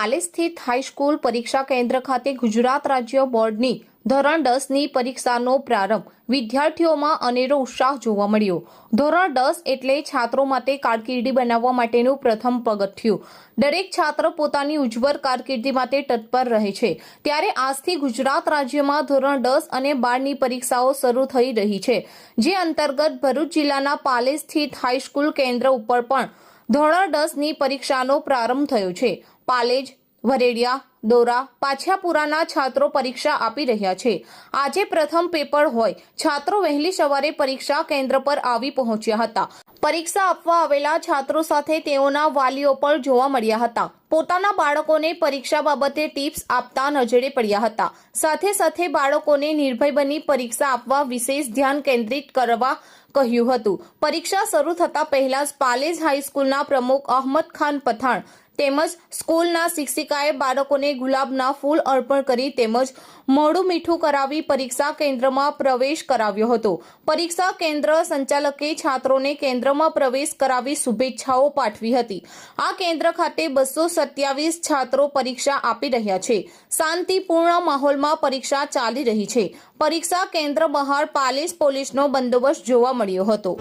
પાલે સ્થિત હાઈસ્કૂલ પરીક્ષા કેન્દ્ર ખાતે ગુજરાત રાજ્ય બોર્ડની ધોરણ 10ની પરીક્ષાનો પ્રારંભ વિદ્યાર્થીઓમાં અનેરો ઉત્સાહ જોવા મળ્યો। ધોરણ 10 એટલે છાત્રો માટે કારકિર્દી બનાવવા માટેનું પ્રથમ પગથિયું। દરેક છાત્ર પોતાની ઉજ્જવળ કારકિર્દી માટે તત્પર રહે છે, ત્યારે આજથી ગુજરાત રાજ્યમાં ધોરણ 10 અને 12ની પરીક્ષાઓ શરૂ થઈ રહી છે, જે અંતર્ગત ભરૂચ જિલ્લાના પાલે સ્થિત હાઈસ્કૂલ કેન્દ્ર ઉપર પણ ધોરણ 10ની પરીક્ષાનો પ્રારંભ થયો છે। પાલેજ, વરેડિયા, દોરા, પાછાપુરાના છાત્રો પરીક્ષા આપી રહ્યા છે। આજે પ્રથમ પેપર હોય, છાત્રો વહેલી સવારે પરીક્ષા કેન્દ્ર પર આવી પહોંચ્યા હતા। પરીક્ષા આપવા આવેલા છાત્રો સાથે તેઓના વાલીઓ પણ જોવા મળ્યા હતા। પોતાના બાળકોને પરીક્ષા બાબતે ટિપ્સ આપતા નજરે પડ્યા હતા। સાથે સાથે બાળકોને નિર્ભય બની પરીક્ષા આપવા વિશેષ ધ્યાન કેન્દ્રિત કરવા કહ્યું હતું। પરીક્ષા શરૂ થતા પહેલા જ પાલેજ હાઈસ્કૂલના પ્રમુખ અહમદ ખાન પઠાણ તેમજ સ્કૂલના શિક્ષિકાએ બાળકોને ગુલાબના ફૂલ અર્પણ કરી તેમજ મોઢું મીઠું કરાવી પરીક્ષા કેન્દ્રમાં પ્રવેશ કરાવ્યો હતો। પરીક્ષા કેન્દ્ર સંચાલકે છાત્રોને કેન્દ્રમાં પ્રવેશ કરાવી શુભેચ્છાઓ પાઠવી હતી। આ કેન્દ્ર ખાતે 227 છાત્રો પરીક્ષા આપી રહ્યા છે। શાંતિપૂર્ણ માહોલમાં પરીક્ષા ચાલી રહી છે। પરીક્ષા કેન્દ્ર બહાર પાલેજ પોલીસનો બંદોબસ્ત જોવા મળ્યો હતો।